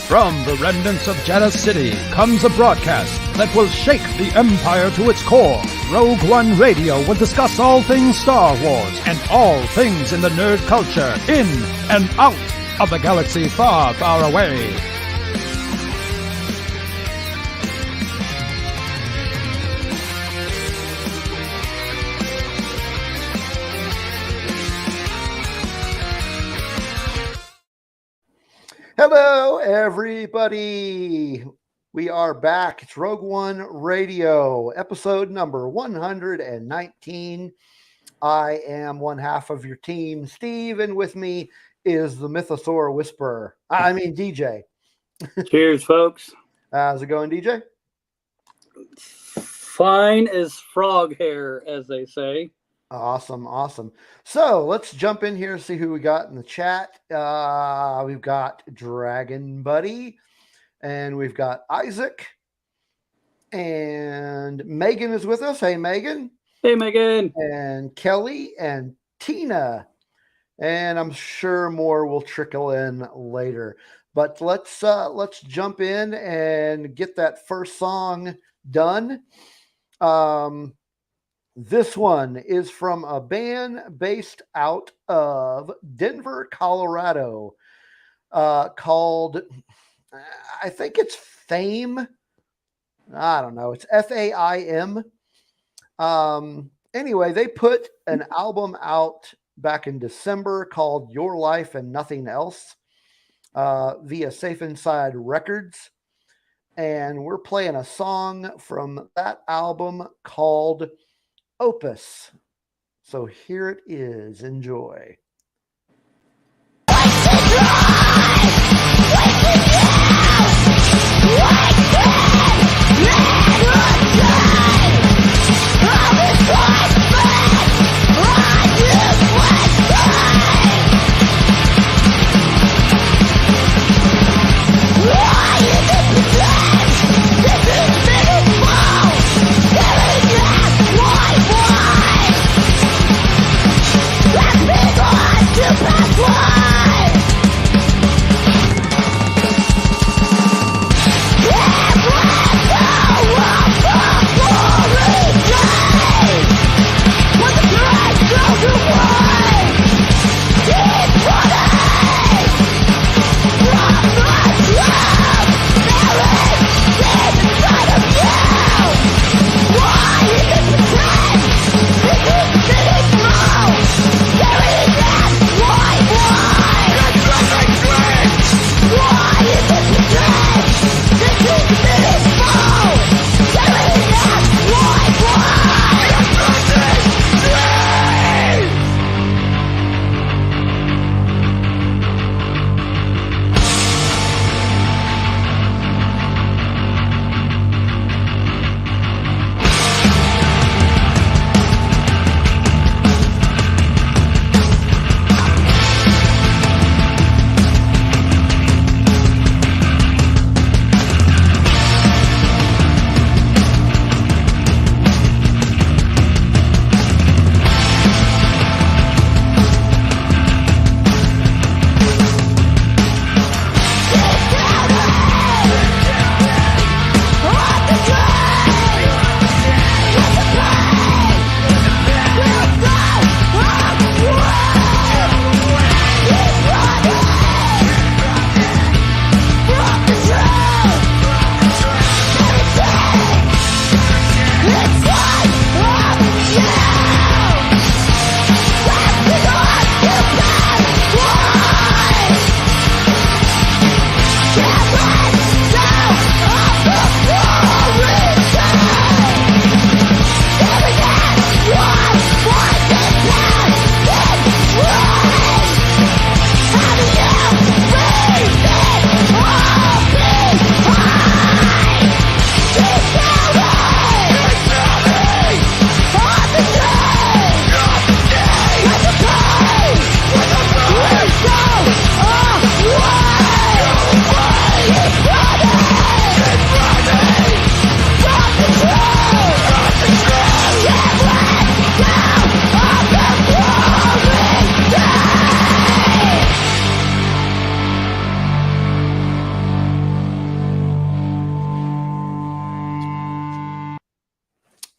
From the remnants of Jeddah City comes a broadcast that will shake the Empire to its core. Rogue One Radio will discuss all things Star Wars and all things in the nerd culture, in and out of the galaxy far, far away. Hello, everybody. We are back. It's Rogue One Radio, episode number 119. I am one half of your team, Steve, and with me is the mythosaur whisperer. DJ. Cheers, folks. How's it going, DJ? Fine as frog hair, as they say. Awesome. So let's jump in here and see who we got in the chat. We've got Dragon Buddy, and we've got Isaac, and Megan is with us. Hey, Megan. Hey, Megan. And Kelly and Tina. And I'm sure more will trickle in later. But let's jump in and get that first song done. This one is from a band based out of Denver, Colorado, called, I think it's FAIM. I don't know. It's FAIM. Anyway, they put an album out back in December called Your Life and Nothing Else via Safe Inside Records. And we're playing a song from that album called Opus. So here it is. Enjoy. Let's be gone!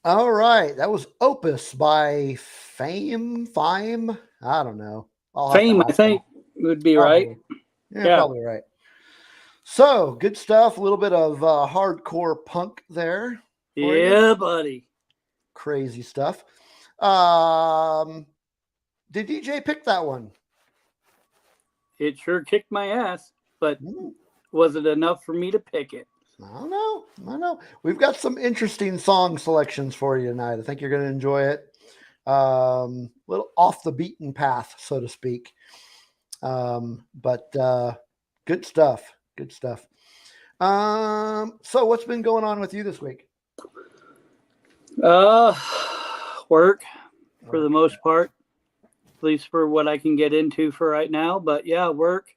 All right. That was Opus by FAIM. I don't know. I'll have to FAIM, I ask think, would be Probably. right. Yeah, Yeah. probably right. So good stuff. A little bit of hardcore punk there. For you. Yeah, buddy. Crazy stuff. Did DJ pick that one? It sure kicked my ass, but Mm, was it enough for me to pick it? I don't know. I don't know. We've got some interesting song selections for you tonight. I think you're going to enjoy it. Little off the beaten path, so to speak. But good stuff. Good stuff. So what's been going on with you this week? Work for the most part, at least for what I can get into for right now. But yeah, work.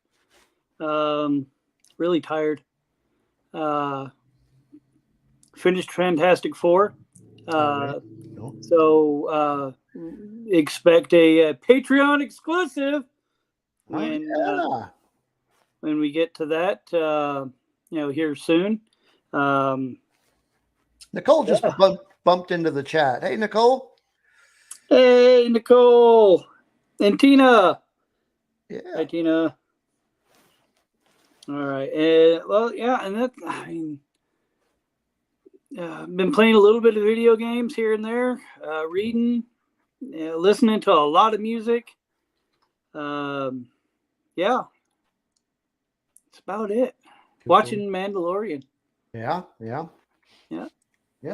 Really tired. Finished Fantastic Four. So expect a Patreon exclusive when we get to that. Here soon. Nicole just bumped into the chat. Hey, Nicole. Hey, Nicole and Tina. Yeah. Hi, Tina. All right. And that, I mean, I've been playing a little bit of video games here and there, reading, listening to a lot of music. Yeah. That's about it. Watching Mandalorian. Yeah.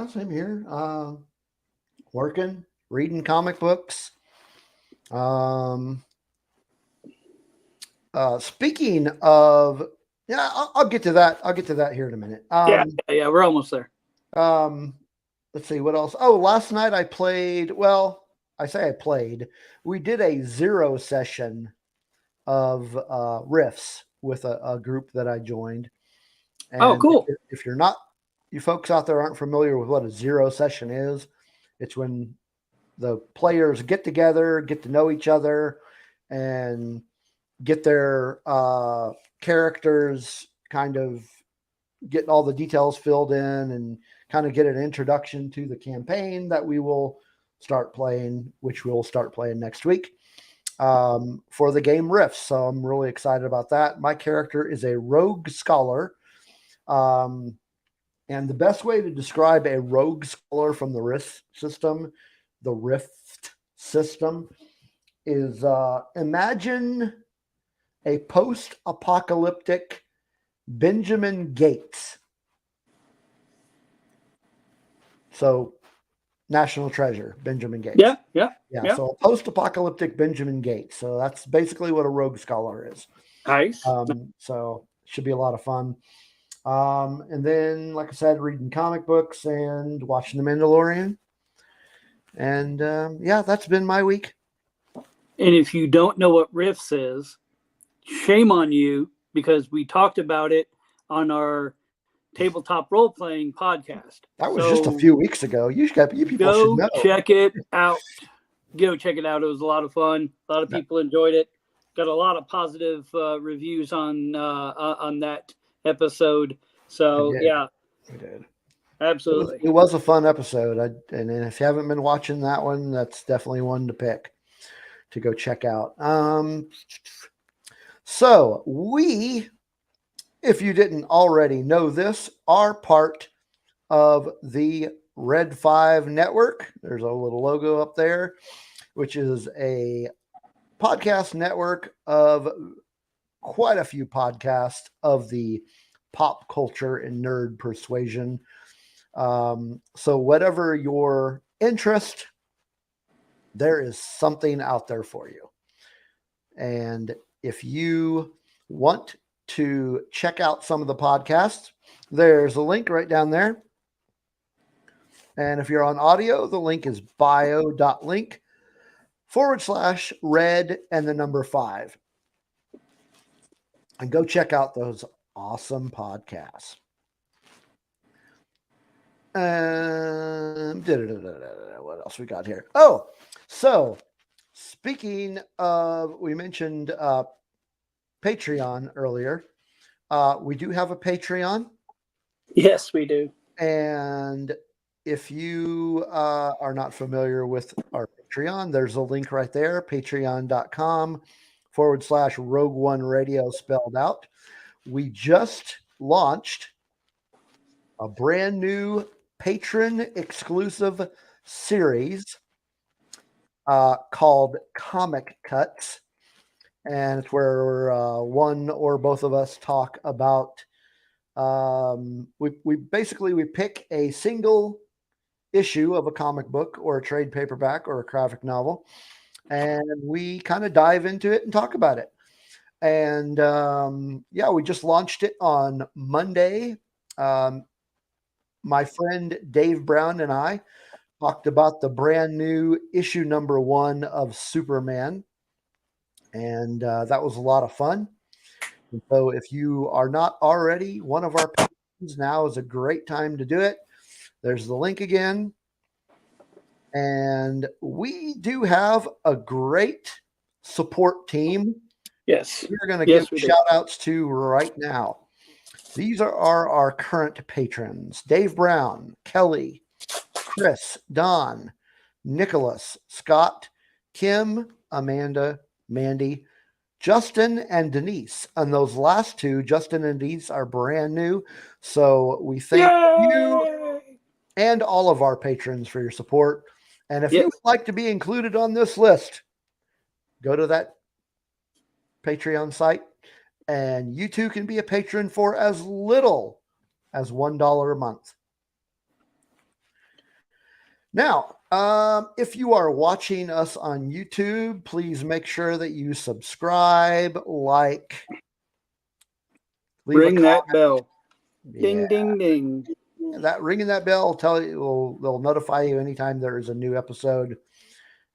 Same here. Working, reading comic books. Speaking of, I'll get to that. I'll get to that here in a minute. Yeah, we're almost there. Let's see what else. Oh, last night I played. Well, I say I played. We did a 0 session of riffs with a group that I joined. And cool. If you're not, you folks out there aren't familiar with what a 0 session is, it's when the players get together, get to know each other, and get their characters kind of getting all the details filled in and kind of get an introduction to the campaign that we will start playing, which we'll start playing next week for the game Riffs. So I'm really excited about that. My character is a rogue scholar. And the best way to describe a rogue scholar from the Rift system is imagine a post-apocalyptic Benjamin Gates. So National Treasure, Benjamin Gates. Yeah. So a post-apocalyptic Benjamin Gates. So that's basically what a rogue scholar is. Nice. So it should be a lot of fun. And then, like I said, reading comic books and watching The Mandalorian. And that's been my week. And if you don't know what Riffs is, shame on you, because we talked about it on our tabletop role-playing podcast. That was just a few weeks ago. You people should know. Check it out. Go check it out. It was a lot of fun. A lot of people enjoyed it. Got a lot of positive reviews on that episode. So yeah, we did. Absolutely. It was a fun episode. And if you haven't been watching that one, that's definitely one to pick to go check out. So we, if you didn't already know this, are part of the Red 5 network. There's a little logo up there, which is a podcast network of quite a few podcasts of the pop culture and nerd persuasion. So whatever your interest, there is something out there for you. And if you want to check out some of the podcasts, there's a link right down there. And if you're on audio, the link is bio.link/red and the number 5. And go check out those awesome podcasts. What else we got here? Oh, so speaking of, we mentioned Patreon earlier. We do have a Patreon. Yes, we do. And if you are not familiar with our Patreon, there's a link right there, patreon.com/Rogue One Radio spelled out. We just launched a brand new patron exclusive series called Comic Cuts. And it's where one or both of us talk about, we pick a single issue of a comic book or a trade paperback or a graphic novel, and we kind of dive into it and talk about it. And we just launched it on Monday. My friend Dave Brown and I talked about the brand new issue number 1 of Superman. And that was a lot of fun. And so if you are not already one of our patrons, now is a great time to do it. There's the link again. And we do have a great support team. Yes. We're going to give shout outs to right now. These are our current patrons: Dave Brown, Kelly, Chris, Don, Nicholas, Scott, Kim, Amanda, Mandy, Justin, and Denise. And those last two, Justin and Denise, are brand new. So we thank you and all of our patrons for your support. And if you would like to be included on this list, go to that Patreon site, and you too can be a patron for as little as $1 a month. Now, if you are watching us on YouTube, please make sure that you subscribe, like, ring that bell. Ding, ding, ding. That ringing that bell will tell you, they'll notify you anytime there is a new episode,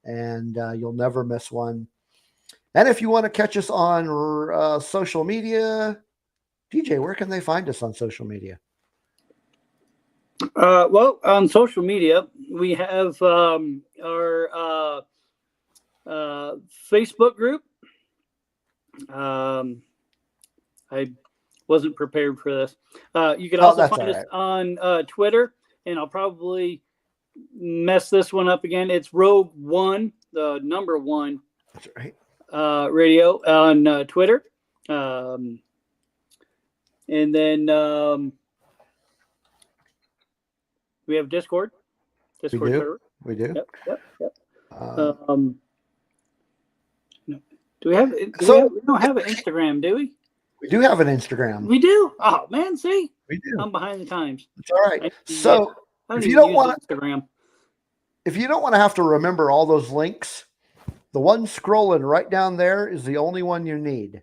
and you'll never miss one. And if you want to catch us on social media, DJ, where can they find us on social media? Well, on social media, we have our Facebook group. I wasn't prepared for this. You can also find us on Twitter, and I'll probably mess this one up again. It's Rogue One, the number 1. That's right. Radio on Twitter. And then we have Discord. Discord server. We do. Yep. Do we have? We don't have an Instagram, do we? We do have an Instagram. We do. Oh man, see, we do. I'm behind the times. It's all right. So if you don't want Instagram, if you don't want to have to remember all those links, the one scrolling right down there is the only one you need.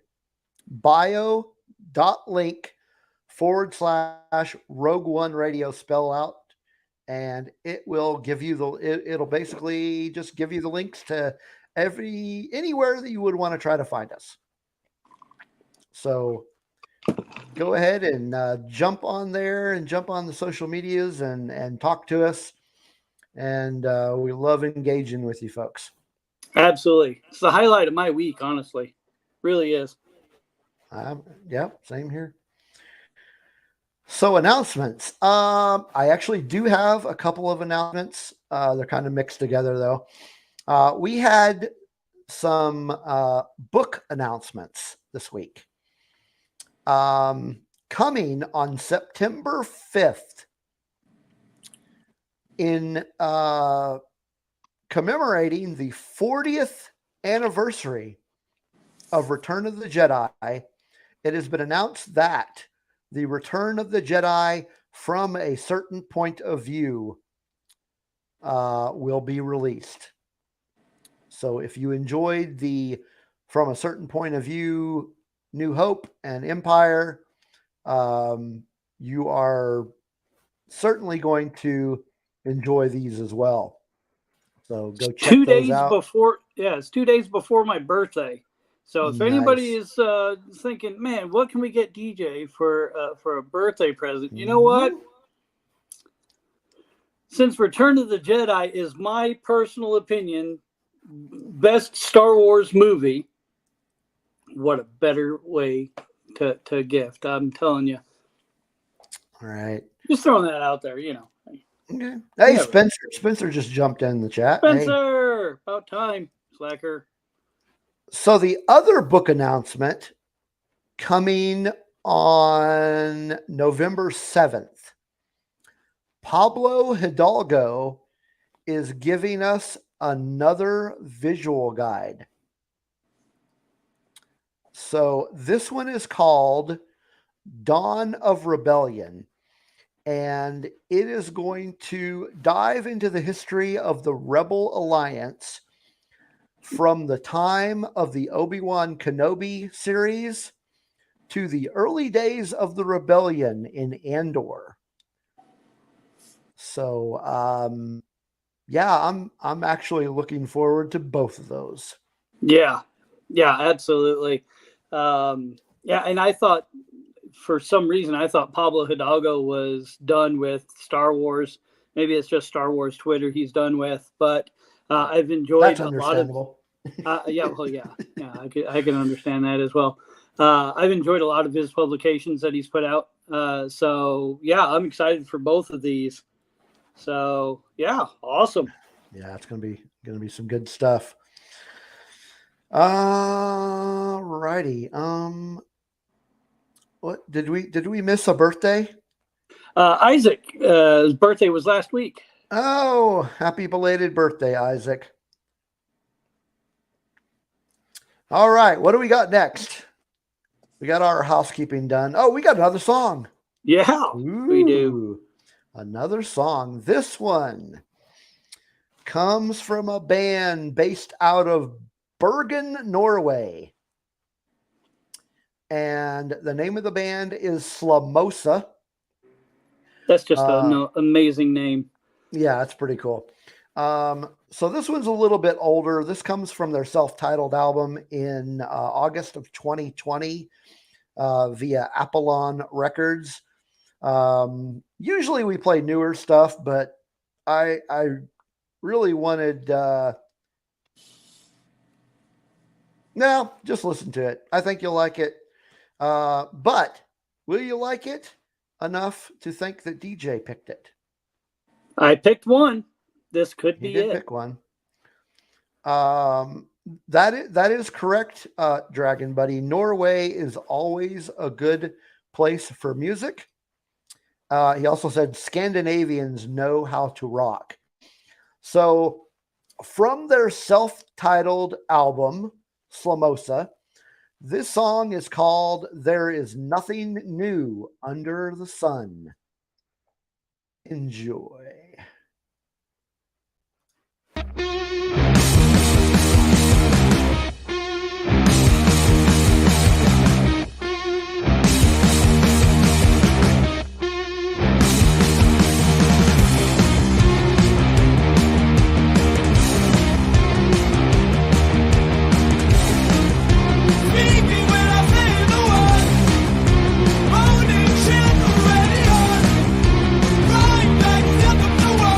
bio.link/Rogue One Radio spell out. And it will give you it'll basically just give you the links to anywhere that you would want to try to find us. So go ahead and jump on there and jump on the social medias and talk to us. And we love engaging with you folks. Absolutely. It's the highlight of my week, honestly. Really is. Yeah, same here. So announcements. I actually do have a couple of announcements. They're kind of mixed together, though. We had some book announcements this week. Coming on September 5th, in commemorating the 40th anniversary of Return of the Jedi, it has been announced that the Return of the Jedi from a Certain Point of View will be released. So if you enjoyed the From a Certain Point of View, New Hope and Empire, you are certainly going to enjoy these as well. So go check 2 those days out. It's 2 days before my birthday. So if anybody is thinking, man, what can we get DJ for a birthday present? You know what? Since Return of the Jedi is my personal opinion, best Star Wars movie, what a better way to gift. I'm telling you. All right. Just throwing that out there, you know. Okay. Hey, Yeah. Spencer just jumped in the chat. Hey. Spencer, about time, slacker. So the other book announcement coming on November 7th, Pablo Hidalgo is giving us another visual guide. So this one is called Dawn of Rebellion, and it is going to dive into the history of the Rebel Alliance from the time of the Obi-Wan Kenobi series to the early days of the rebellion in Andor. So, yeah, I'm actually looking forward to both of those. Yeah, absolutely. Yeah, and I thought, for some reason, I thought Pablo Hidalgo was done with Star Wars. Maybe it's just Star Wars Twitter he's done with, but I've enjoyed a lot of. Yeah, I can understand that as well. I've enjoyed a lot of his publications that he's put out. So yeah, I'm excited for both of these. So yeah, awesome. Yeah, it's gonna be some good stuff. Righty. What did we miss a birthday? Isaac, his birthday was last week. Oh, happy belated birthday, Isaac. All right, what do we got next? We got our housekeeping done. Oh, we got another song. Yeah, we do. Another song. This one comes from a band based out of Bergen, Norway. And the name of the band is Slomosa. That's just an amazing name. Yeah, it's pretty cool. So this one's a little bit older. This comes from their self-titled album in August of 2020 via Apollon Records. Usually we play newer stuff, but I really wanted no, just listen to it. I think you'll like it. But will you like it enough to think that DJ picked it? I picked one. This could be it. Pick one. That is correct, Dragon Buddy. Norway is always a good place for music. He also said Scandinavians know how to rock. So from their self-titled album, Slomosa, this song is called There Is Nothing New Under the Sun. Enjoy. Right back, look up the world.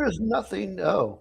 is nothing. Oh.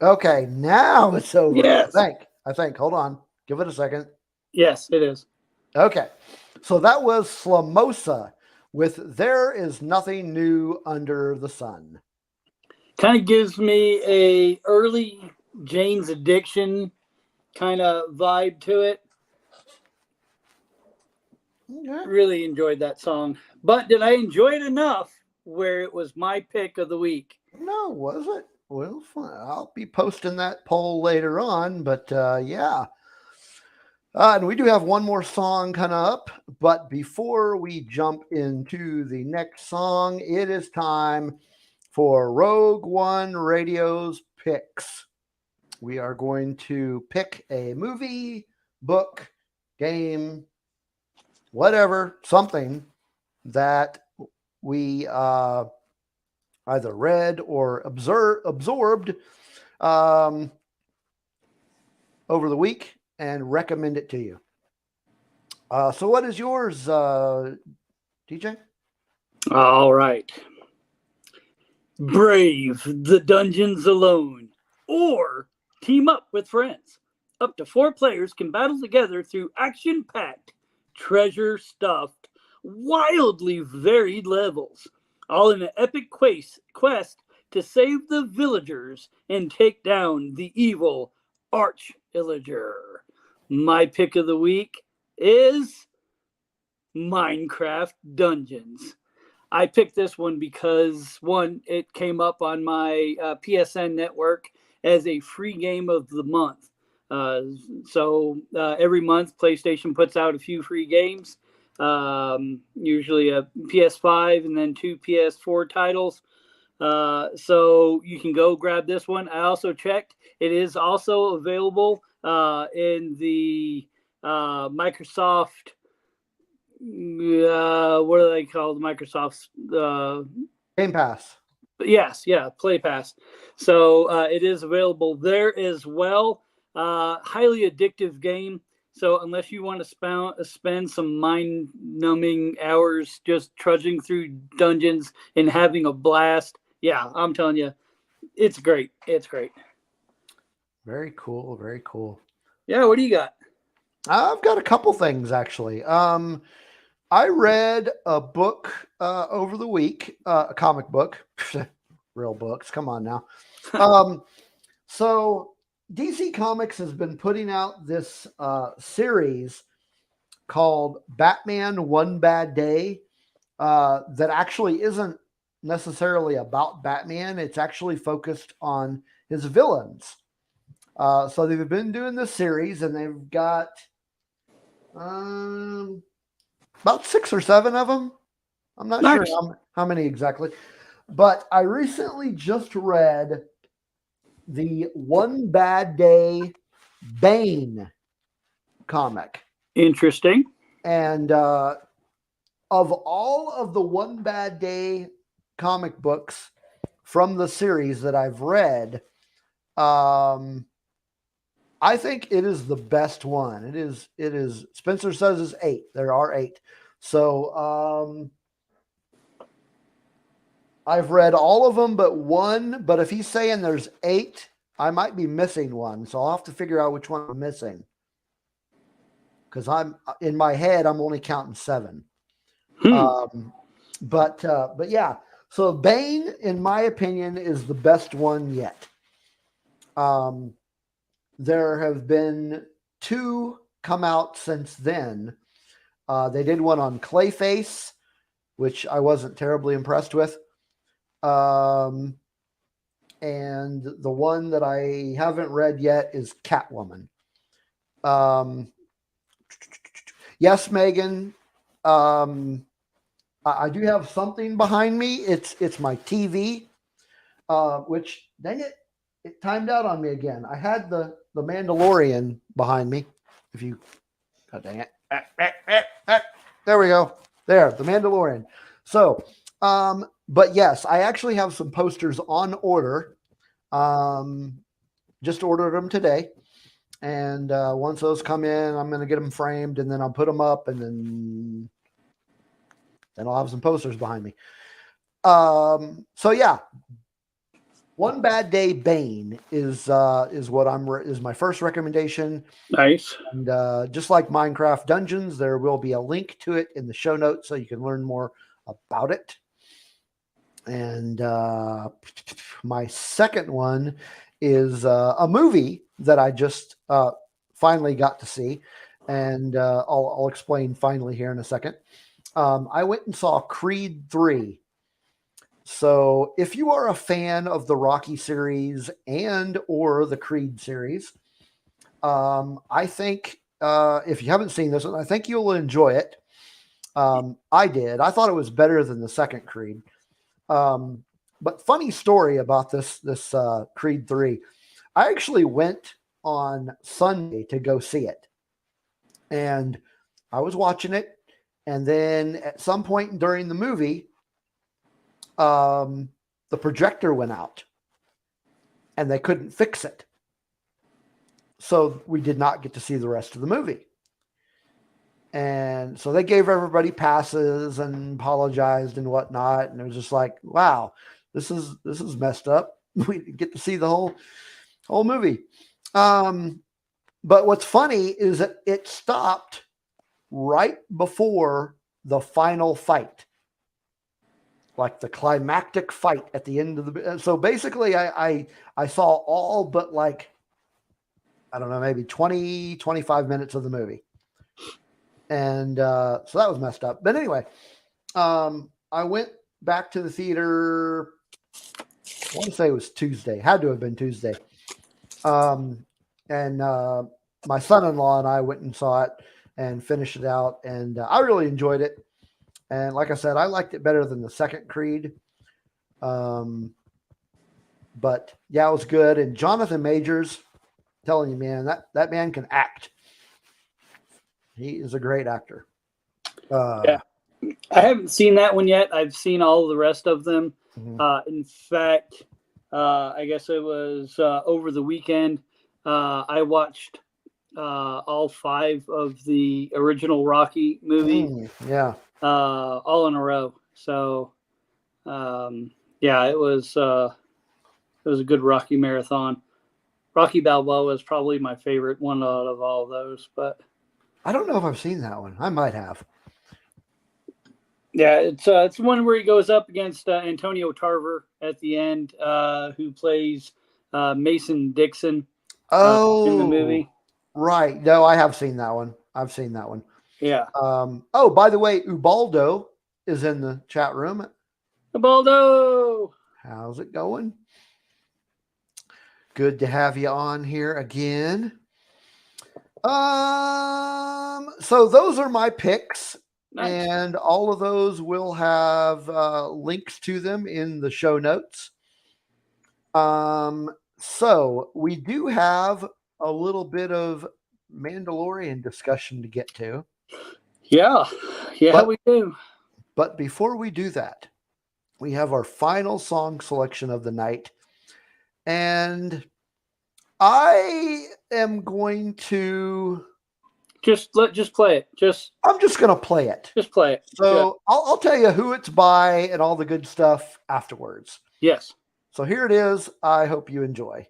Okay, now it's over. Yes. I think. Hold on. Give it a second. Yes, it is. Okay. So that was Slomosa with There Is Nothing New Under the Sun. Kind of gives me a early Jane's Addiction kind of vibe to it. Okay. Really enjoyed that song. But did I enjoy it enough where it was my pick of the week? No, was it? Well, fine. I'll be posting that poll later on, but yeah. And we do have one more song kind of up, but before we jump into the next song, it is time for Rogue One Radio's picks. We are going to pick a movie, book, game, whatever, something that we either read or absorbed over the week and recommend it to you. So what is yours, DJ? All right. Brave the dungeons alone or team up with friends. Up to 4 players can battle together through action-packed, treasure-stuffed, wildly varied levels, all in an epic quest to save the villagers and take down the evil Arch-Illager. My pick of the week is Minecraft Dungeons. I picked this one because, one, it came up on my PSN network as a free game of the month. So every month, PlayStation puts out a few free games, usually a PS5 and then 2 PS4 titles. So you can go grab this one. I also checked. It is also available in the Microsoft... what are they called? Microsoft's Game Pass. Yes, yeah, Play Pass. So it is available there as well. Highly addictive game. So unless you want to spend some mind-numbing hours just trudging through dungeons and having a blast, yeah, I'm telling you, it's great. It's great. Very cool. Very cool. Yeah, what do you got? I've got a couple things actually. I read a book over the week, a comic book, real books. Come on now. So DC Comics has been putting out this series called Batman One Bad Day that actually isn't necessarily about Batman. It's actually focused on his villains. So they've been doing this series and they've got about 6 or 7 of them. I'm not Nice. sure how many exactly, but I recently just read the One Bad Day Bane comic. Interesting. And of all of the One Bad Day comic books from the series that I've read, I think it is the best one. It is. Spencer says it's 8. There are 8. So I've read all of them but one. But if he's saying there's 8, I might be missing one. So I'll have to figure out which one I'm missing. Because I'm in my head, I'm only counting 7. But yeah. So Bane, in my opinion, is the best one yet. There have been 2 come out since then. They did one on Clayface, which I wasn't terribly impressed with. And the one that I haven't read yet is Catwoman. Yes, Megan. I do have something behind me. It's my TV, which, dang it, it timed out on me again. I had the Mandalorian behind me. God dang it. There we go. There, the Mandalorian. So, but yes, I actually have some posters on order. Just ordered them today. And once those come in, I'm going to get them framed, and then I'll put them up, and then I'll have some posters behind me. So yeah, One Bad Day Bane is my first recommendation. Nice. And just like Minecraft Dungeons, there will be a link to it in the show notes so you can learn more about it. And my second one is a movie that I just finally got to see, and I'll explain finally here in a second. I went and saw Creed 3. So if you are a fan of the Rocky series and or the Creed series, I think if you haven't seen this one, I think you'll enjoy it. I did. I thought it was better than the second Creed. But funny story about this Creed 3. I actually went on Sunday to go see it. And I was watching it. And then at some point during the movie, the projector went out. And they couldn't fix it. So we did not get to see the rest of the movie. And so they gave everybody passes and apologized and whatnot. And it was just like, wow, this is messed up. We didn't get to see the whole movie. But what's funny is that it stopped right before the final fight, like the climactic fight at the end of the. So basically, I saw all but like, I don't know, maybe 20, 25 minutes of the movie. And so that was messed up. But anyway, I went back to the theater. I want to say it was Tuesday. Had to have been Tuesday. And my son-in-law and I went and saw it and finished it out. And I really enjoyed it. And like I said, I liked it better than the second Creed. But yeah, it was good. And Jonathan Majors, telling you, man, that man can act. He is a great actor. Yeah. I haven't seen that one yet. I've seen all the rest of them. Mm-hmm. In fact, I guess it was over the weekend. I watched all 5 of the original Rocky movies. Yeah. All in a row. So, yeah, it was a good Rocky marathon. Rocky Balboa is probably my favorite one out of all of those, but I don't know if I've seen that one. I might have. Yeah, it's one where he goes up against Antonio Tarver at the end, who plays Mason Dixon in the movie. Right. No, I have seen that one. I've seen that one. Yeah. Oh, by the way, Ubaldo is in the chat room. Ubaldo! How's it going? Good to have you on here again. So those are my picks. Nice. And all of those will have links to them in the show notes. So we do have a little bit of Mandalorian discussion to get to. Yeah, we do. But before we do that, we have our final song selection of the night. And I am going to just play it. I'm just going to play it. Just play it. So I'll tell you who it's by and all the good stuff afterwards. Yes. So here it is. I hope you enjoy.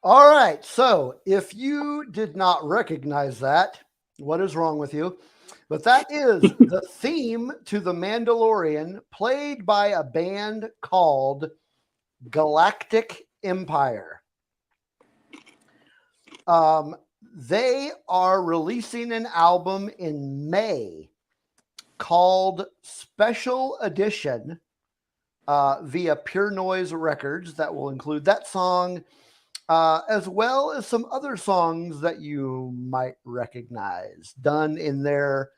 All right. So if you did not recognize that, what is wrong with you? But that is the theme to The Mandalorian, played by a band called Galactic Empire. They are releasing an album in May called Special Edition via Pure Noise Records that will include that song, as well as some other songs that you might recognize, done in their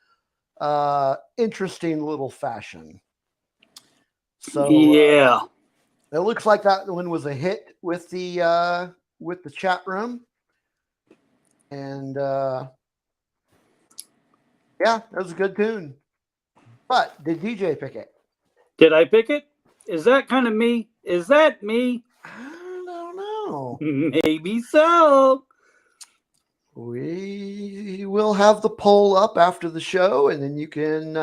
interesting little fashion. So yeah, it looks like that one was a hit with the chat room, and yeah, that was a good tune. But did DJ pick it? Did I pick it? Is that kind of me? Is that me? I don't know. Maybe so. We will have the poll up after the show, and then you can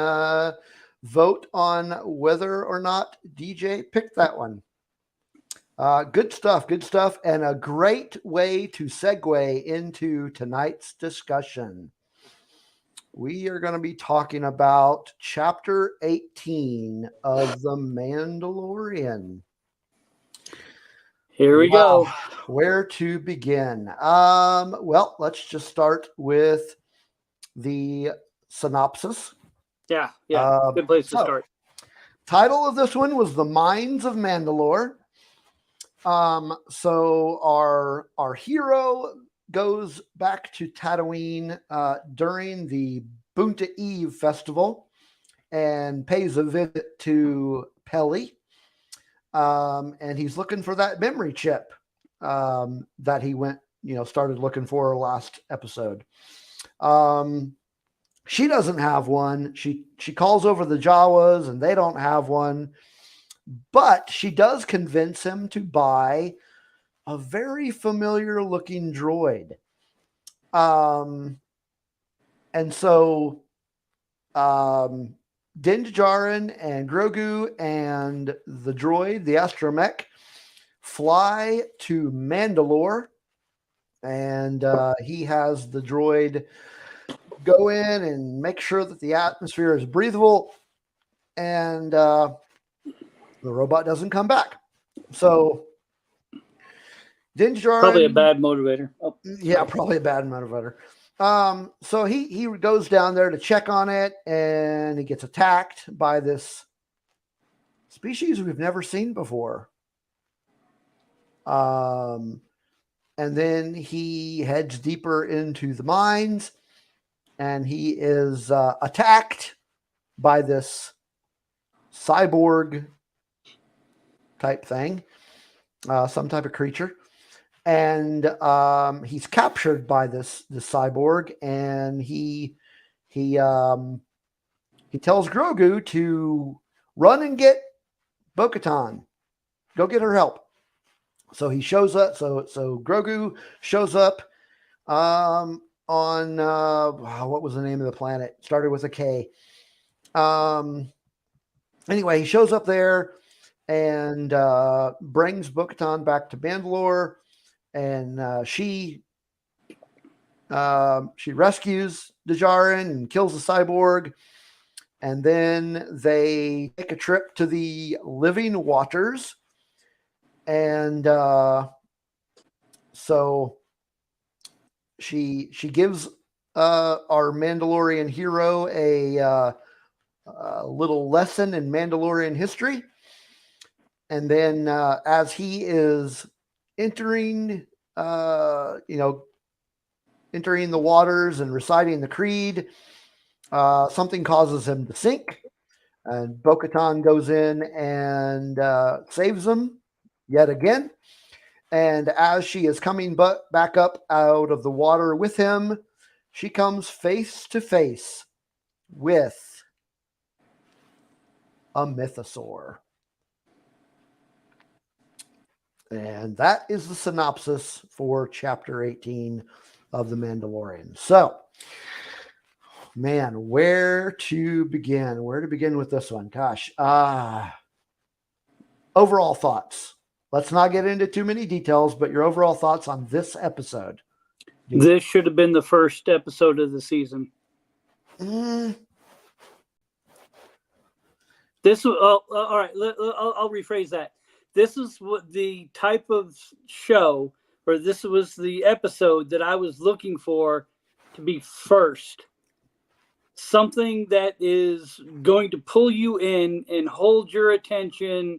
vote on whether or not DJ picked that one. Good stuff. Good stuff. And a great way to segue into tonight's discussion. We are going to be talking about Chapter 18 of The Mandalorian. Here we go. Where to begin? Well, let's just start with the synopsis. Yeah. Good place to start. Title of this one was The Mines of Mandalore. So our hero goes back to Tatooine during the Bunta Eve festival and pays a visit to Peli. And he's looking for that memory chip that he started looking for last episode. She doesn't have one. She calls over the Jawas and they don't have one. But she does convince him to buy a very familiar looking droid. And so Din Djarin and Grogu and the droid, the astromech, fly to Mandalore. And he has the droid go in and make sure that the atmosphere is breathable. And the robot doesn't come back. So Din Djarin, probably a bad motivator. Oh. Yeah, probably a bad motivator. So he goes down there to check on it, and he gets attacked by this species we've never seen before. And then he heads deeper into the mines, and he is attacked by this cyborg type thing, some type of creature, and he's captured by this cyborg, and he tells Grogu to run and get Bo-Katan, go get her help. So he shows up. So Grogu shows up on what was the name of the planet? Started with a K. Anyway, he shows up there and brings Bo-Katan back to Mandalore, and she rescues Djarin and kills the cyborg, and then they take a trip to the living waters, and so she gives our Mandalorian hero a little lesson in Mandalorian history. And then as he is entering the waters and reciting the creed, something causes him to sink. And Bo-Katan goes in and saves him yet again. And as she is coming back up out of the water with him, she comes face to face with a mythosaur. And that is the synopsis for Chapter 18 of The Mandalorian. So, man, where to begin? Where to begin with this one? Gosh. Overall thoughts. Let's not get into too many details, but your overall thoughts on this episode. This should have been the first episode of the season. This all right. I'll rephrase that. This is what the type of show, or this was the episode that I was looking for to be first. Something that is going to pull you in and hold your attention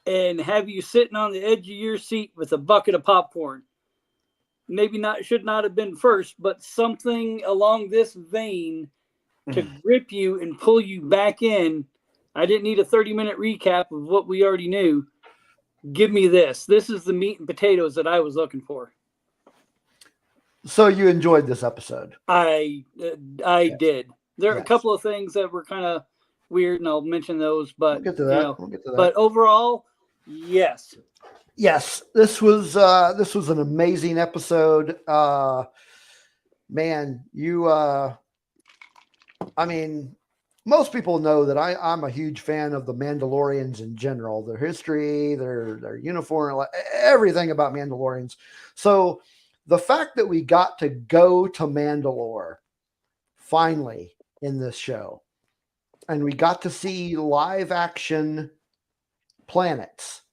and have you sitting on the edge of your seat with a bucket of popcorn. Maybe should not have been first, but something along this vein to grip you and pull you back in. I didn't need a 30-minute recap of what we already knew. Give me this. This is the meat and potatoes that I was looking for. So you enjoyed this episode? I Yes. did. There are Yes. a couple of things that were kind of weird, and I'll mention those. But We'll get to that. We'll get to that. But overall, yes. Yes, this was an amazing episode. Man, most people know that I'm a huge fan of the Mandalorians in general, their history, their uniform, everything about Mandalorians. So the fact that we got to go to Mandalore finally in this show, and we got to see live action planets,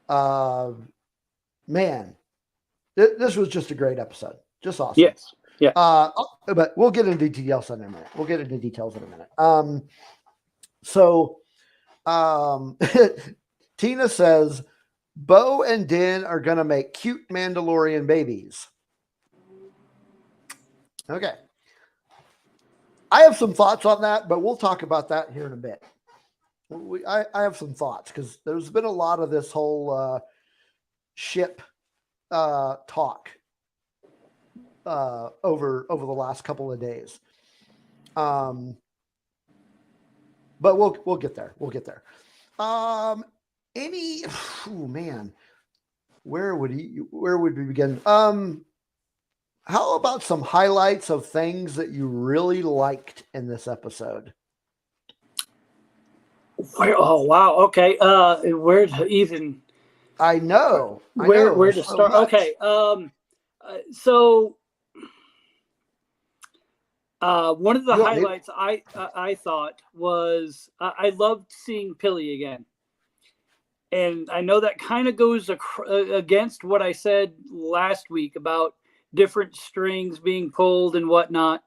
man, this was just a great episode. Just awesome. Yes. Yeah. But we'll get into details in a minute. So Tina says Bo and Din are going to make cute Mandalorian babies. Okay. I have some thoughts on that, but we'll talk about that here in a bit. I have some thoughts because there's been a lot of this whole ship talk over the last couple of days. But we'll get there. Oh man, where would we begin? How about some highlights of things that you really liked in this episode? Oh wow. Okay. Where to even? I know. Where to start? Much. Okay. So one of the highlights I thought was I loved seeing Pilly again, and I know that kind of goes against what I said last week about different strings being pulled and whatnot,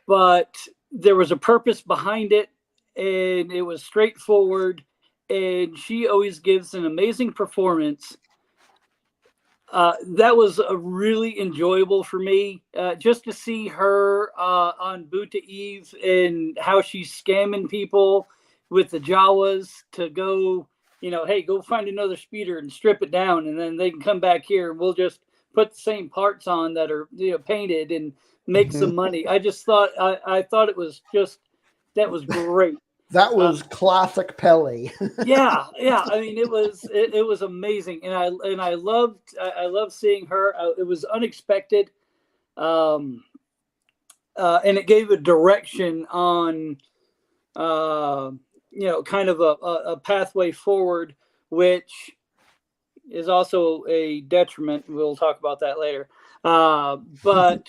but there was a purpose behind it, and it was straightforward, and she always gives an amazing performance. That was really enjoyable for me, just to see her on Buta Eve and how she's scamming people with the Jawas to go, hey, go find another speeder and strip it down, and then they can come back here and we'll just put the same parts on that are painted and make some money. I just thought I thought it was that was great. That was classic Pelly. yeah. I mean, it was amazing, and I loved seeing her. It was unexpected, and it gave a direction on, kind of a pathway forward, which is also a detriment. We'll talk about that later. But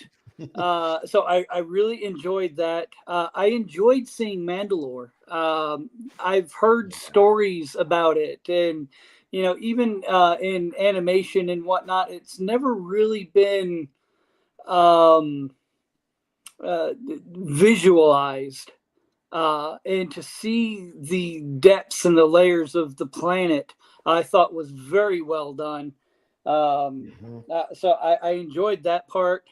so I really enjoyed that. I enjoyed seeing Mandalore. I've heard stories about it, and even in animation and whatnot, it's never really been visualized. And to see the depths and the layers of the planet, I thought was very well done. So I enjoyed that part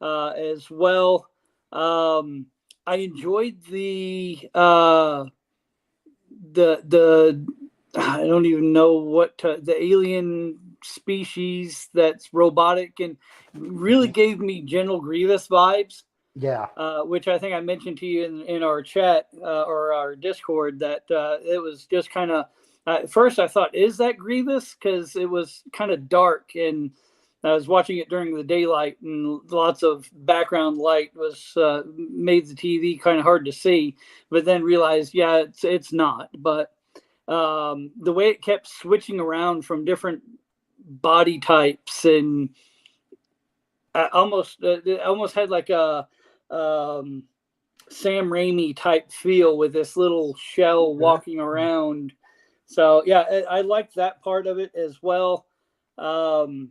as well. I enjoyed the I don't even know what the alien species that's robotic and really gave me General Grievous vibes. Yeah. Which I think I mentioned to you in our chat or our Discord that it was just kind of at first I thought, is that Grievous? Because it was kind of dark and I was watching it during the daylight and lots of background light was made the TV kind of hard to see, but then realized, yeah, it's not. But the way it kept switching around from different body types and almost had like a Sam Raimi type feel with this little shell walking around. So yeah, I liked that part of it as well. And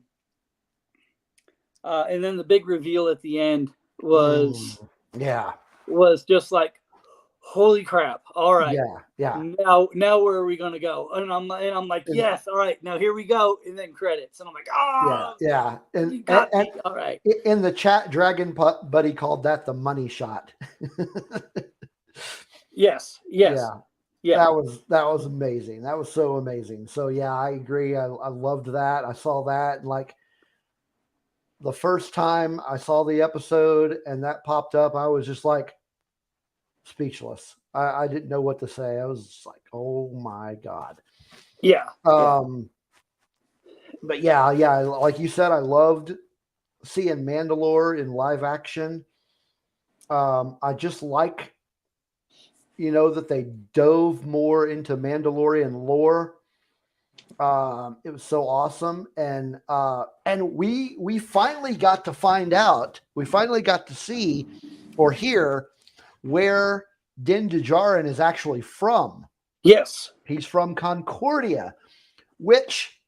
then the big reveal at the end was just like, holy crap! All right, yeah. Now where are we gonna go? And I'm like, yes, all right, now here we go, and then credits, and I'm like, oh, yeah. And all right. In the chat, Dragon Buddy called that the money shot. Yes. Yeah. That was amazing. That was so amazing. So yeah, I agree. I loved that. I saw that, and like the first time I saw the episode and that popped up, I was just like speechless. I didn't know what to say. I was just like, oh my God. Yeah. But yeah, like you said, I loved seeing Mandalore in live action. I just like that they dove more into Mandalorian lore. It was so awesome, and we finally got to find out. We finally got to see or hear where Din Djarin is actually from. Yes, he's from Concordia, which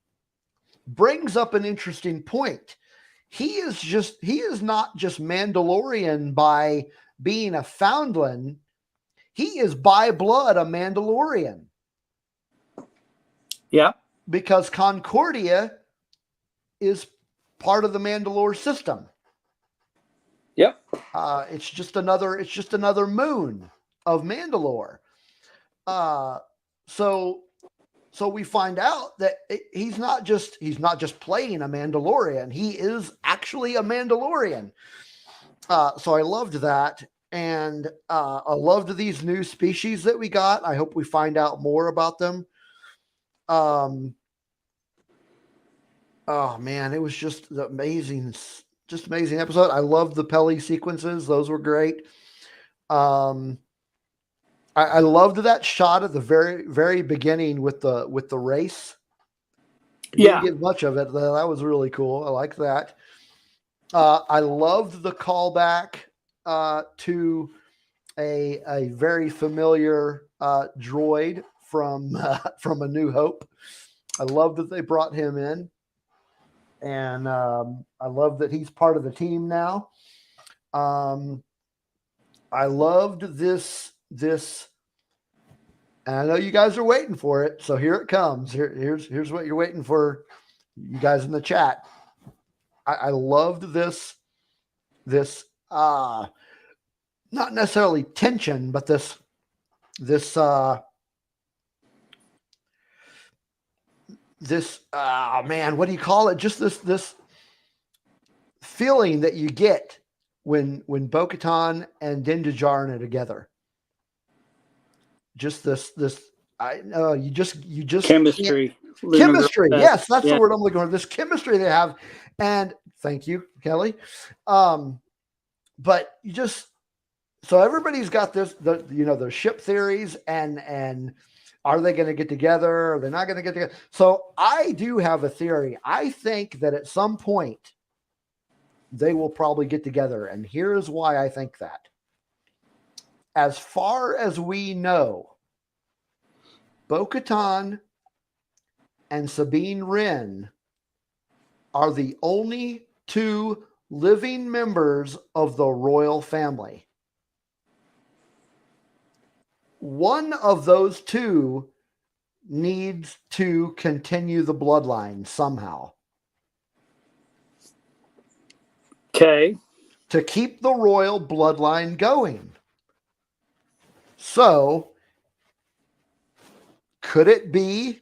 brings up an interesting point. He is not just Mandalorian by being a foundling. He is by blood a Mandalorian. Yeah. Because Concordia is part of the Mandalore system. Yep. It's just another moon of Mandalore. So we find out that he's not just playing a Mandalorian. He is actually a Mandalorian. So I loved that. And I loved these new species that we got. I hope we find out more about them. Oh man, it was just the amazing episode. I loved the Peli sequences. Those were great. I loved that shot at the very, very beginning with the race. Yeah. Didn't get much of it. That was really cool. I like that. I loved the callback to a very familiar droid from A New Hope. I love that they brought him in, and I love that he's part of the team now. I loved this, and I know you guys are waiting for it, so here it comes. Here's what you're waiting for, you guys in the chat. I loved this not necessarily tension, but this man, what do you call it? Just this feeling that you get when Bo-Katan and Din Djarin are together. Just this I know you just chemistry. Chemistry. Yes, that's the word I'm looking for. This chemistry they have. And thank you, Kelly. But you just, so everybody's got their ship theories and are they going to get together? Are they not going to get together? So I do have a theory. I think that at some point they will probably get together. And here's why I think that. As far as we know, Bo-Katan and Sabine Wren are the only two living members of the royal family. One of those two needs to continue the bloodline somehow. Okay. To keep the royal bloodline going. So, could it be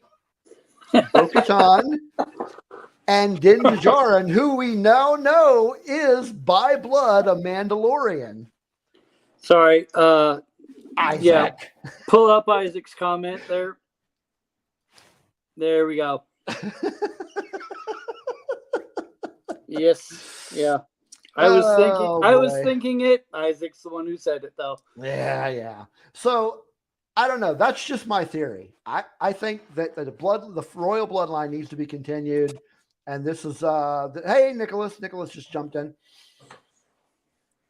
Bo-Katan and Din Djarin, who we now know is by blood a Mandalorian? Sorry. Isaac. Yeah. Pull up Isaac's comment there. There we go. Yes. Yeah. I was thinking it. Isaac's the one who said it, though. Yeah. So I don't know. That's just my theory. I think that the royal bloodline needs to be continued. And this is hey, Nicholas just jumped in.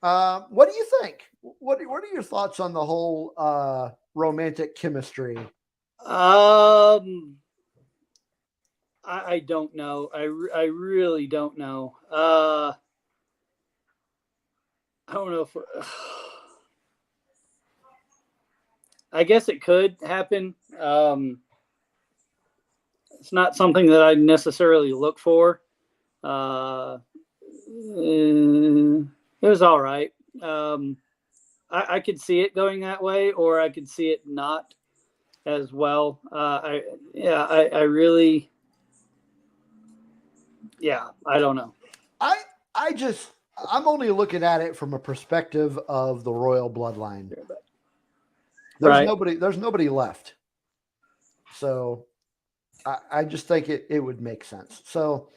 What do you think? What are your thoughts on the whole romantic chemistry? I don't know. I really don't know. I don't know if I guess it could happen. It's not something that I necessarily look for. It was all right. I could see it going that way, or I could see it not as well. I really, I don't know. I'm only looking at it from a perspective of the royal bloodline. There's nobody left. So I just think it would make sense. So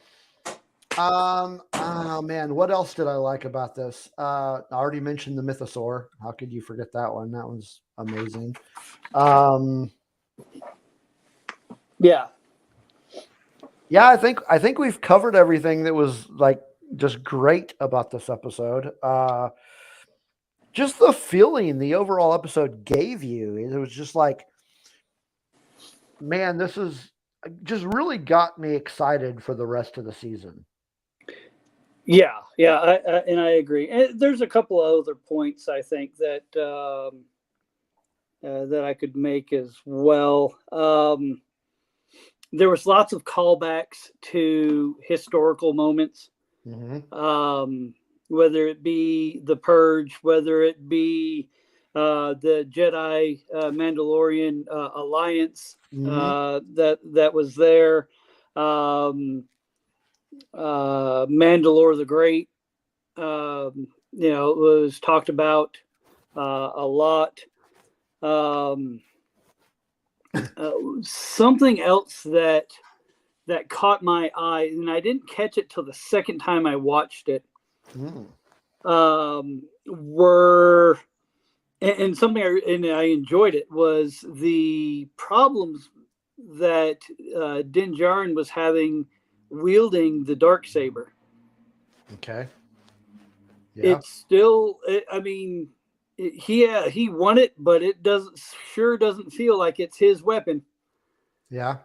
Oh man, what else did I like about this? I already mentioned the mythosaur. How could you forget that one? That was amazing. Yeah. Yeah, I think we've covered everything that was like just great about this episode. Just the feeling the overall episode gave you, it was just like, man, this is just really got me excited for the rest of the season. Yeah, and I agree. And there's a couple of other points I think that that I could make as well. There was lots of callbacks to historical moments, whether it be the Purge, whether it be the Jedi Mandalorian alliance that was there. Mandalore the Great, was talked about a lot. Something else that caught my eye, and I didn't catch it till the second time I watched it, were and something I enjoyed it was the problems that Din Djarin was having wielding the Darksaber. Okay. Yeah. It's still, I mean, he won it, but it doesn't feel like it's his weapon. Yeah.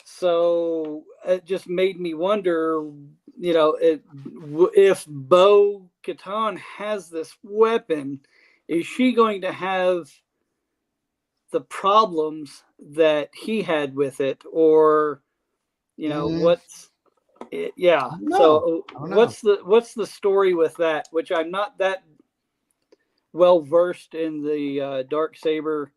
So it just made me wonder, if Bo Katan has this weapon, is she going to have the problems that he had with it, or what's it? Yeah. So what's the story with that? Which I'm not that well versed in the Darksaber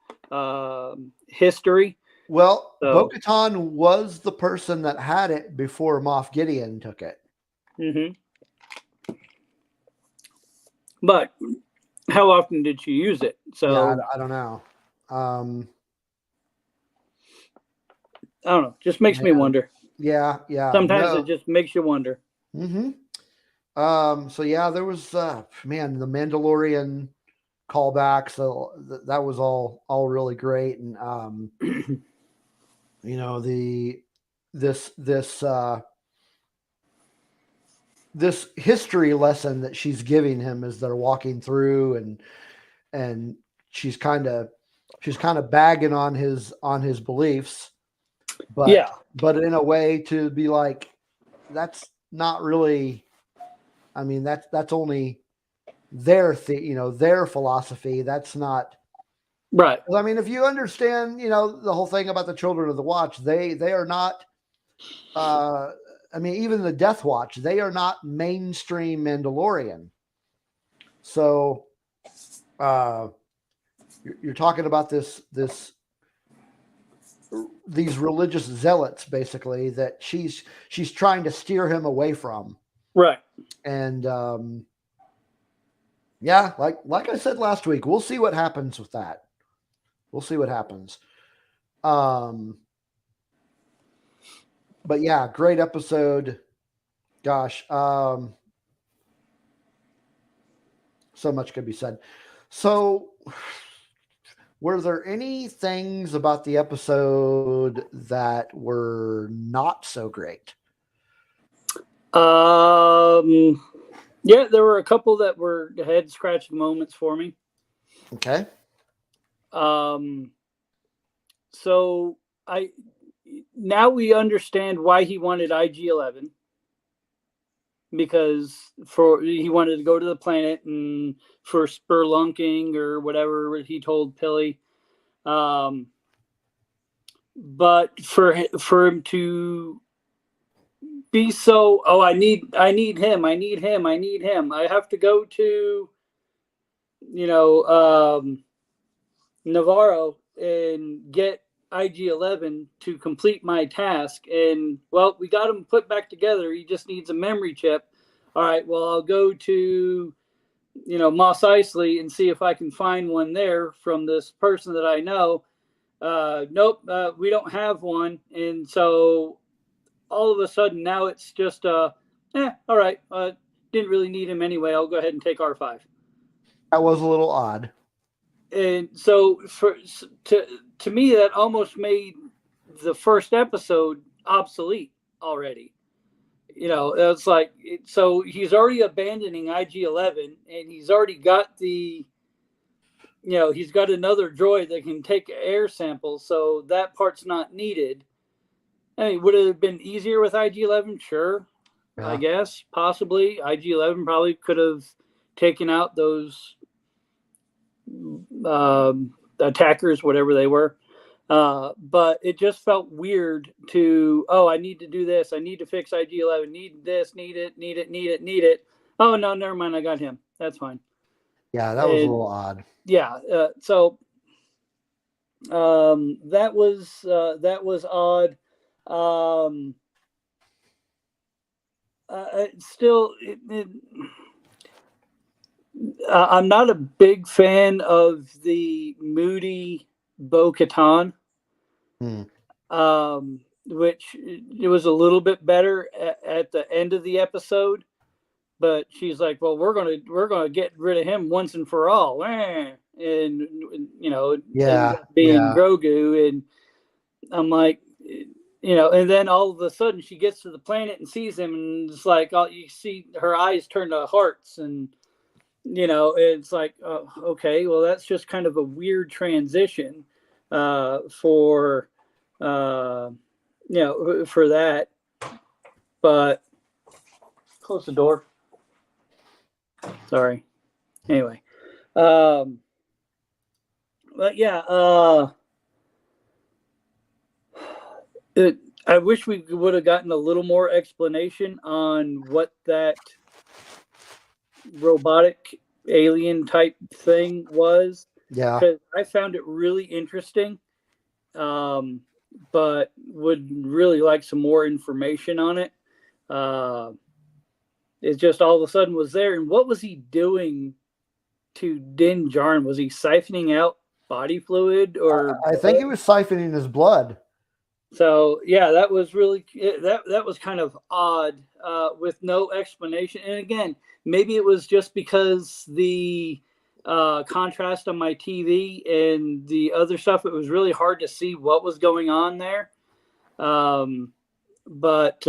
history. Well, Bo-Katan was the person that had it before Moff Gideon took it. But how often did she use it? So yeah, I don't know. I don't know. Just makes me wonder. Yeah. Sometimes it just makes you wonder. So yeah, there was the Mandalorian callback. So that was all really great, and this history lesson that she's giving him as they're walking through, and she's kind of bagging on his beliefs, but in a way to be like, that's not really, I mean, that's only their their philosophy. That's not right. I mean, if you understand, the whole thing about the Children of the Watch, they are not, I mean, even the Death Watch, they are not mainstream Mandalorian. So, you're talking about these religious zealots, basically, that she's trying to steer him away from. Right. And, yeah, like I said last week, we'll see what happens with that. We'll see what happens. But yeah, great episode. Gosh, so much could be said. So, were there any things about the episode that were not so great? Yeah, there were a couple that were head scratching moments for me. Okay. So now we understand why he wanted IG-11, because he wanted to go to the planet and for spelunking or whatever he told Pilly. But for him to be so, I need him. I have to go to, Navarro and get IG-11 to complete my task. And, well, we got him put back together. He just needs a memory chip. All right, well, I'll go to, Mos Eisley and see if I can find one there from this person that I know. Nope, we don't have one. And so all of a sudden now it's just all right. Didn't really need him anyway. I'll go ahead and take R5. That was a little odd. And so to me, that almost made the first episode obsolete already. It's like, so he's already abandoning IG-11, and he's already got he's got another droid that can take air samples, so that part's not needed. I mean, would it have been easier with IG-11? Sure, yeah. I guess, possibly. IG-11 probably could have taken out those attackers, whatever they were. But it just felt weird I need to do this. I need to fix IG-11. Need this, need it. Oh, no, never mind. I got him. That's fine. Yeah, that was a little odd. Yeah. So that was odd. I'm not a big fan of the moody Bo-Katan, which it was a little bit better at the end of the episode, but she's like, "Well, we're gonna get rid of him once and for all," and being Grogu, and I'm like, and then all of a sudden she gets to the planet and sees him, and it's like, you see her eyes turn to hearts, and it's like, okay, well, that's just kind of a weird transition for that. But close the door. Sorry. Anyway, but yeah, I wish we would have gotten a little more explanation on what that robotic alien type thing was. Yeah, because I found it really interesting, but would really like some more information on it. It just all of a sudden was there, and what was he doing to Din Djarin? Was he siphoning out body fluid, or I think he was siphoning his blood. So yeah, that was really that was kind of odd, with no explanation. And again, maybe it was just because the contrast on my TV and the other stuff, it was really hard to see what was going on there. But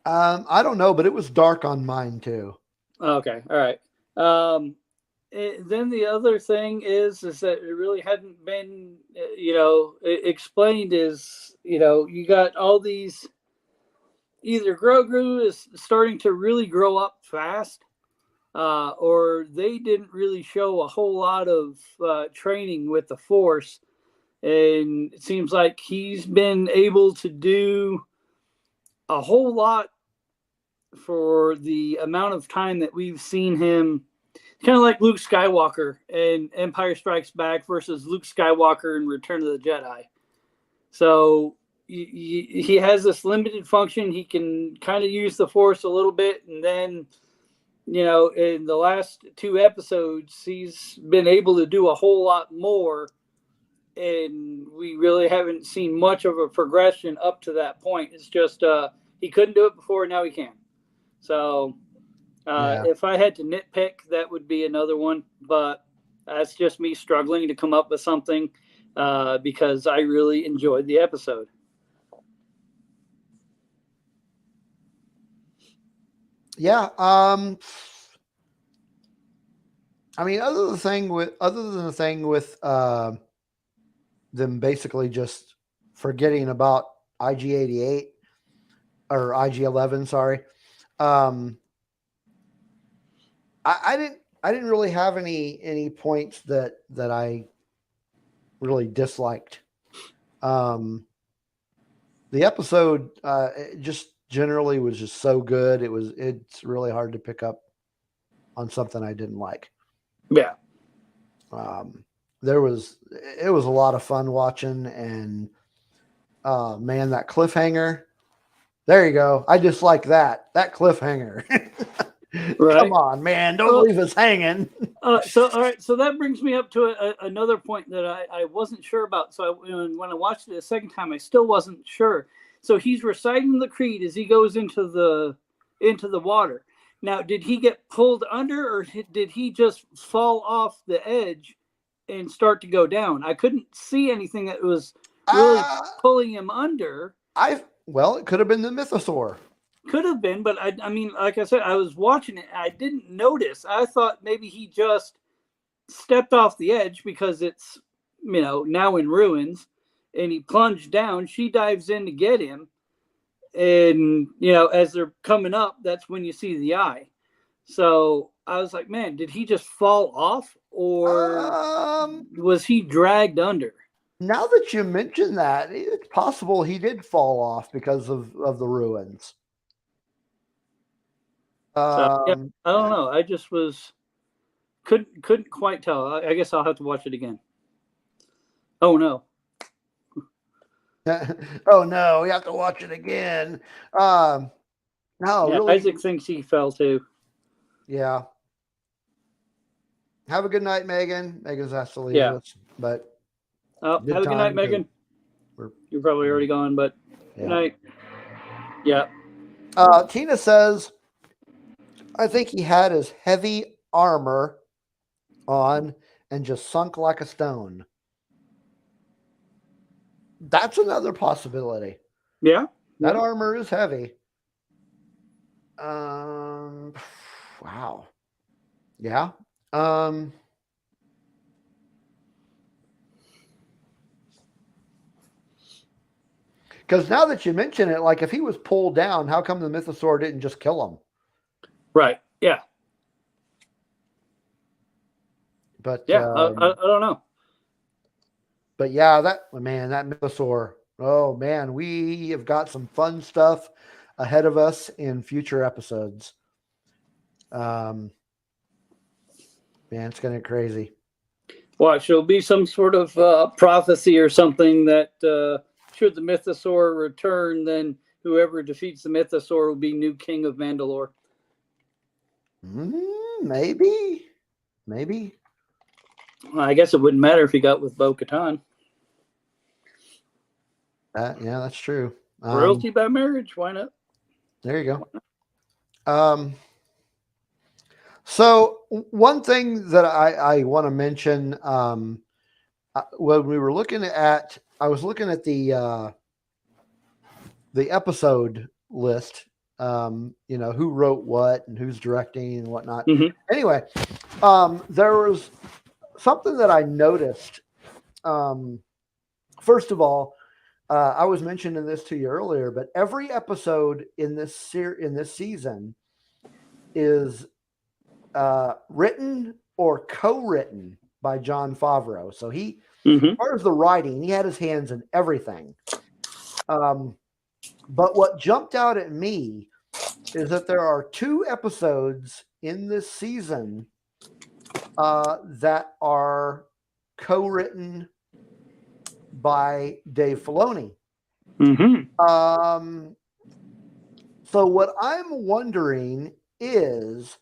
I don't know, but it was dark on mine too. Okay, all right. Then the other thing is that it really hadn't been, explained. Is you got all these, either Grogu is starting to really grow up fast, or they didn't really show a whole lot of training with the Force, and it seems like he's been able to do a whole lot for the amount of time that we've seen him. Kind of like Luke Skywalker in Empire Strikes Back versus Luke Skywalker in Return of the Jedi. So he has this limited function. He can kind of use the Force a little bit, and then in the last 2 episodes, he's been able to do a whole lot more, and we really haven't seen much of a progression up to that point. It's just he couldn't do it before, now he can. So if I had to nitpick, that would be another one, but that's just me struggling to come up with something, because I really enjoyed the episode. Yeah. I mean, other than the thing with them basically just forgetting about IG-88 or IG-11, sorry. I didn't really have any points that I really disliked. The episode just generally was just so good. It's really hard to pick up on something I didn't like. Yeah. It was a lot of fun watching, and man, that cliffhanger. There you go. I just like that cliffhanger. Right. Come on, man. Don't leave us hanging. So, all right. So that brings me up to another point that I wasn't sure about. So when I watched it a second time, I still wasn't sure. So he's reciting the creed as he goes into the water. Now, did he get pulled under, or did he just fall off the edge and start to go down? I couldn't see anything that was really pulling him under. Well, it could have been the mythosaur. Could have been, but I mean, like I said, I was watching it. I didn't notice. I thought maybe he just stepped off the edge because it's, now in ruins, and he plunged down. She dives in to get him. And, as they're coming up, that's when you see the eye. So I was like, man, did he just fall off, or was he dragged under? Now that you mention that, it's possible he did fall off because of the ruins. So, yeah, I don't know. I just couldn't quite tell. I guess I'll have to watch it again. Oh, no. Oh no, we have to watch it again. No, yeah, really. Isaac thinks he fell too. Yeah. Have a good night, Megan. Megan's has to leave us, but have a good night, Megan. You're probably already gone, but good night. Yeah. Tina says, I think he had his heavy armor on and just sunk like a stone. That's another possibility. Yeah. That armor is heavy. Wow. Yeah. Because now that you mention it, like if he was pulled down, how come the mythosaur didn't just kill him? Right. Yeah. But yeah, I don't know. But yeah, that mythosaur. Oh man, we have got some fun stuff ahead of us in future episodes. Man, it's gonna get crazy. Watch, there'll be some sort of prophecy or something that should the mythosaur return, then whoever defeats the mythosaur will be new king of Mandalore. Maybe. Well, I guess it wouldn't matter if he got with Bo-Katan. Yeah, that's true. Royalty by marriage, why not? There you go. So one thing that I want to mention, when we were looking at, I was looking at the episode list, who wrote what and who's directing and whatnot. Mm-hmm. Anyway, there was something that I noticed. First of all, I was mentioning this to you earlier, but every episode in this season is written or co-written by Jon Favreau. So he, as far as the writing, he had his hands in everything. But what jumped out at me is that there are 2 episodes in this season that are co-written by Dave Filoni. So what I'm wondering is,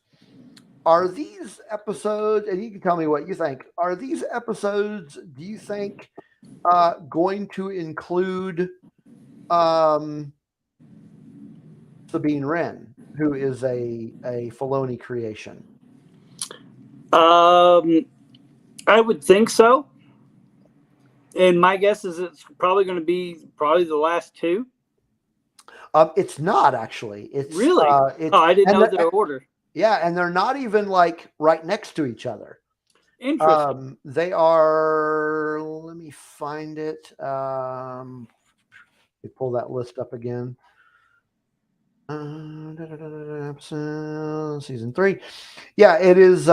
are these episodes, and you can tell me what you think, are these episodes, do you think, going to include Sabine Wren, who is a Filoni creation? I would think so. And my guess is it's probably going to be the last 2. It's not actually. It's really. I didn't know their order. Yeah, and they're not even like right next to each other. Interesting. They are. Let me find it. Let me pull that list up again. Season 3. Yeah, it is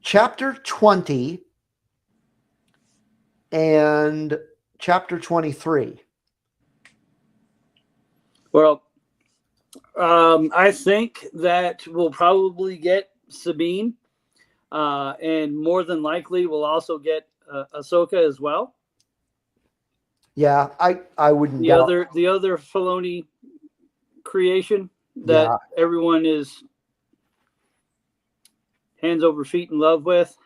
chapter 20 and chapter 23. Well, I think that we'll probably get Sabine, and more than likely we'll also get Ahsoka as well. Yeah, I wouldn't. The other Filoni creation that everyone is hands over feet in love with.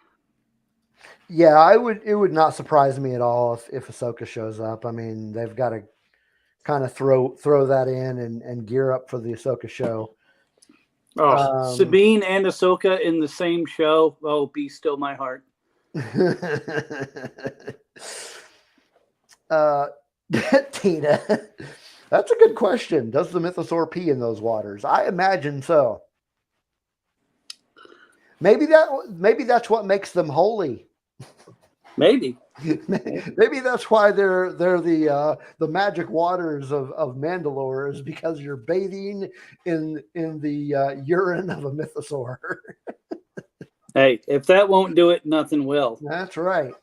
Yeah, it would not surprise me at all if Ahsoka shows up. I mean, they've got to kind of throw that in and gear up for the Ahsoka show. Oh, Sabine and Ahsoka in the same show. Oh, be still my heart. Tina, that's a good question. Does the mythosaur pee in those waters? I imagine so. Maybe that's what makes them holy. Maybe that's why they're the magic waters of Mandalore, is because you're bathing in the urine of a mythosaur. Hey, if that won't do it, nothing will. That's right.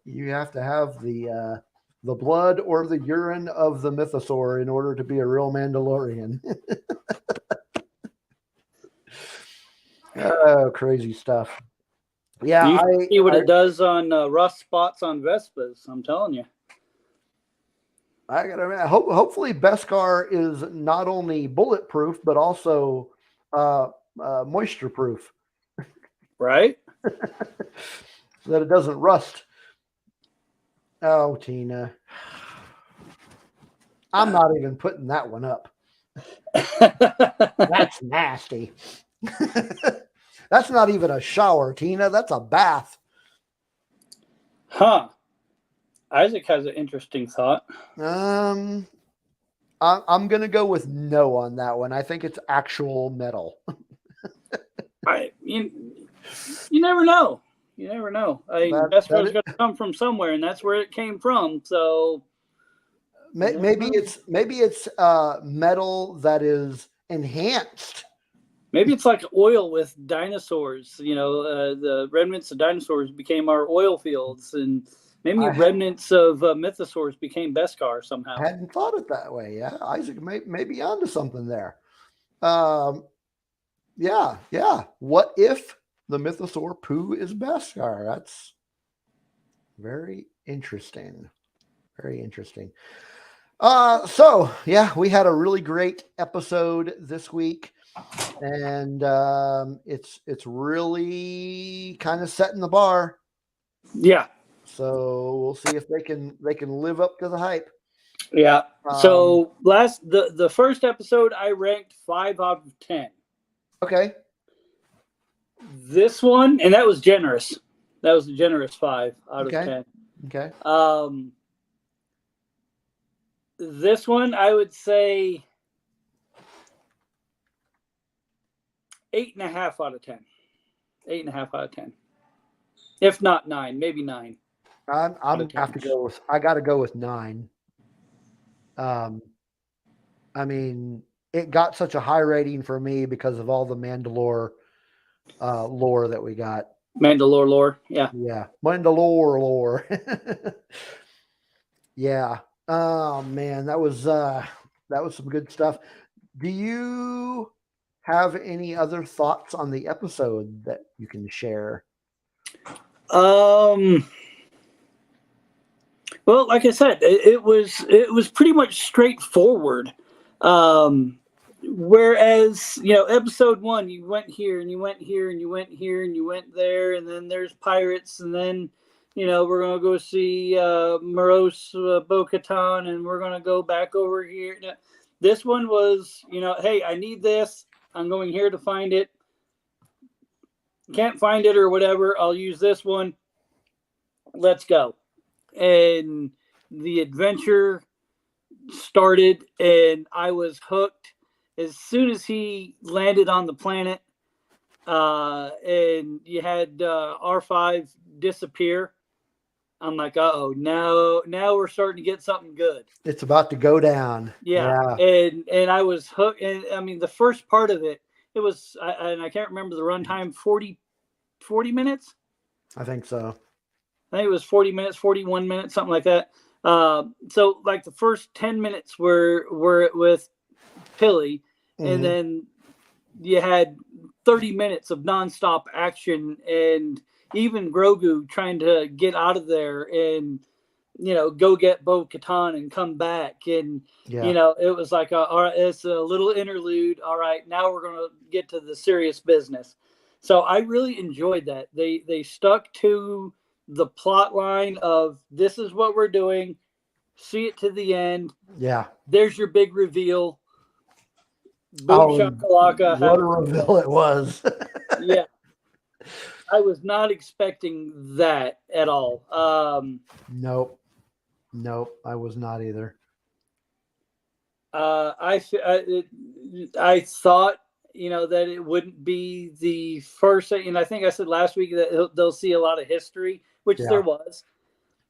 You have to have the blood or the urine of the mythosaur in order to be a real Mandalorian. Oh, crazy stuff. Yeah, you see what it does on rust spots on Vespas. I'm telling you. I gotta hopefully Beskar is not only bulletproof but also moisture proof, right? So that it doesn't rust. Oh, Tina, I'm not even putting that one up. That's nasty. That's not even a shower, Tina. That's a bath. Huh. Isaac has an interesting thought. I'm going to go with no on that one. I think it's actual metal. You never know. You never know. That's where it's going to come from somewhere, and that's where it came from. So maybe it's metal that is enhanced. Maybe it's like oil with dinosaurs. The remnants of dinosaurs became our oil fields, and maybe remnants of mythosaurs became Beskar somehow. I hadn't thought it that way. Yeah, Isaac may be onto something there. Yeah. What if the mythosaur poo is Beskar? That's very interesting. Very interesting. So yeah, we had a really great episode this week. And it's really kind of setting the bar. Yeah. So we'll see if they can live up to the hype. Yeah. So the first episode I ranked 5 out of 10. Okay. This one, and that was generous. That was a generous 5 out of 10. Okay. This one I would say 8.5 out of 10. 8.5 out of 10. If not 9, maybe 9. I'm have to go with. I got to go with 9. I mean, it got such a high rating for me because of all the Mandalore lore that we got. Mandalore lore, yeah. Yeah, Mandalore lore. Yeah. Oh man, that was some good stuff. Do you have any other thoughts on the episode that you can share? Well, like I said, it was pretty much straightforward. Whereas, episode 1, you went here and you went here and you went here and you went there, and then there's pirates, and then we're gonna go see Moros Bo-Katan, and we're gonna go back over here. This one was, hey, I need this. I'm going here to find it. Can't find it or whatever. I'll use this one. Let's go. And the adventure started, and I was hooked as soon as he landed on the planet. And you had R5 disappear. I'm like, uh-oh, now we're starting to get something good. It's about to go down. Yeah. And I was hooked. And I mean, the first part of it was, and I can't remember the runtime, 40 minutes? I think so. I think it was 40 minutes, 41 minutes, something like that. So like the first 10 minutes were with Pilly, and then you had 30 minutes of nonstop action, and even Grogu trying to get out of there and, go get Bo-Katan and come back. And, it was like, all right, it's a little interlude. All right, now we're going to get to the serious business. So I really enjoyed that. They stuck to the plot line of this is what we're doing. See it to the end. Yeah. There's your big reveal. Boom Oh, shakalaka. what a reveal it was. Yeah. I was not expecting that at all. Nope. I was not either. I thought, that it wouldn't be the first, and I think I said last week that they'll see a lot of history, which there was,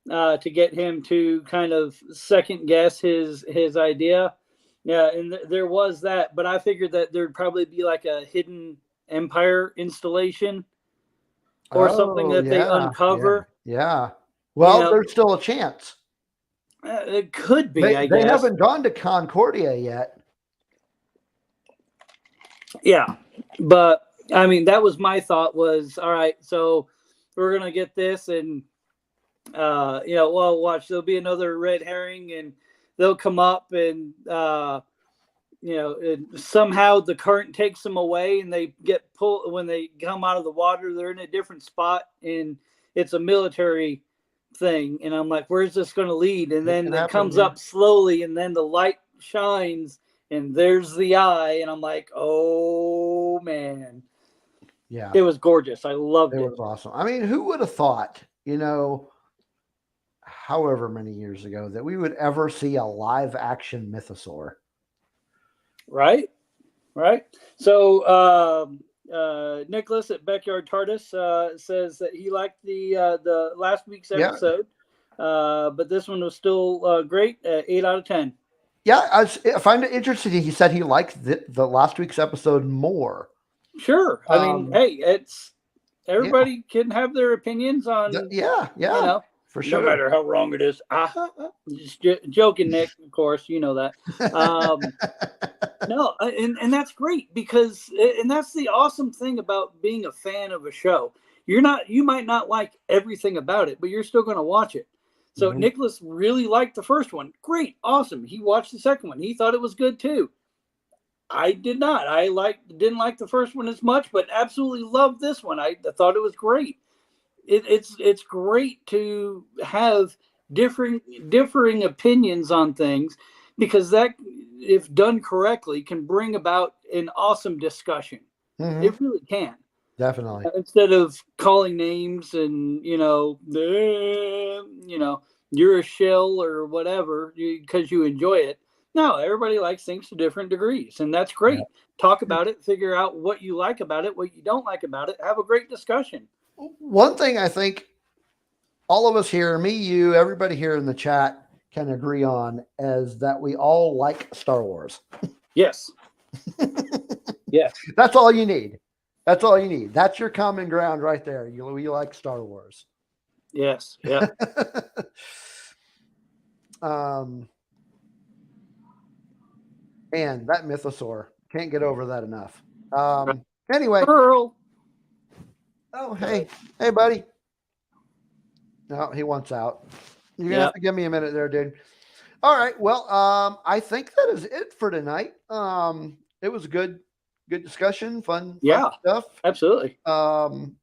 to get him to kind of second guess his idea. Yeah, and there was that, but I figured that there'd probably be like a hidden Empire installation or something that they uncover. Yeah. Well, there's still a chance. It could be, They guess. haven't gone to Concordia yet. Yeah. But, I mean, that was my thought was, all right, so we're going to get this and, well, watch, there'll be another red herring and they'll come up and, and somehow the current takes them away and they get pulled when they come out of the water. They're in a different spot and it's a military thing. And I'm like, where's this going to lead? And then it comes up slowly and then the light shines and there's the eye. And I'm like, oh, man. Yeah. It was gorgeous. I loved it. It was awesome. I mean, who would have thought, however many years ago that we would ever see a live action mythosaur? Right. So Nicholas at Backyard TARDIS says that he liked the last week's episode, but this one was still great. 8 out of 10. Yeah, I find it interesting. He said he liked the last week's episode more. Sure. I mean, hey, it's everybody can have their opinions on. For sure. No matter how wrong it is. Just joking, Nick, of course, you know that. No, and that's great because, and that's the awesome thing about being a fan of a show. You might not like everything about it, but you're still going to watch it. So Nicholas really liked the first one. Great. Awesome. He watched the second one. He thought it was good too. I did not. I didn't like the first one as much, but absolutely loved this one. I thought it was great. It's great to have differing opinions on things because that, if done correctly, can bring about an awesome discussion. It really can. Definitely. Instead of calling names and you're a shill or whatever because you enjoy it. No, everybody likes things to different degrees, and that's great. Yeah. Talk about it, figure out what you like about it, what you don't like about it, have a great discussion. One thing I think all of us here, me, you, everybody here in the chat can agree on is that we all like Star Wars. Yes. Yes. That's all you need. That's all you need. That's your common ground right there. We like Star Wars. Yes. Yeah. Man, that mythosaur. Can't get over that enough. Anyway. Earl. Oh, hey, buddy. No, he wants out. You're gonna have to give me a minute there, dude. All right. Well, I think that is it for tonight. It was a good discussion, fun stuff. Absolutely.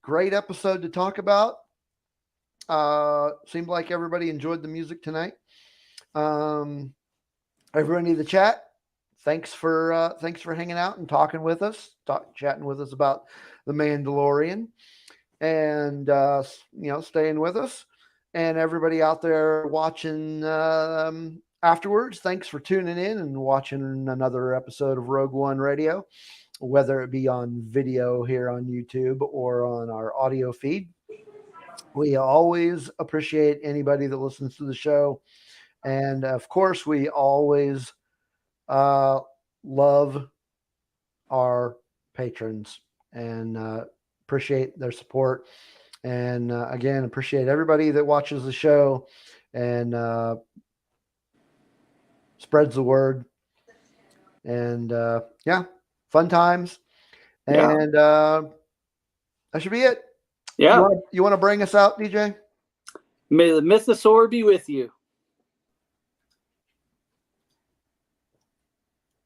Great episode to talk about. Seemed like everybody enjoyed the music tonight. Everybody in the chat, thanks for hanging out and talking with us, chatting with us about the Mandalorian. And staying with us, and everybody out there watching afterwards, thanks for tuning in and watching another episode of Rogue One Radio, whether it be on video here on YouTube or on our audio feed. We always appreciate anybody that listens to the show, and of course we always love our patrons and appreciate their support, and again, appreciate everybody that watches the show and spreads the word. And fun times. And that should be it. Yeah. You want to bring us out, DJ? May the mythosaur be with you.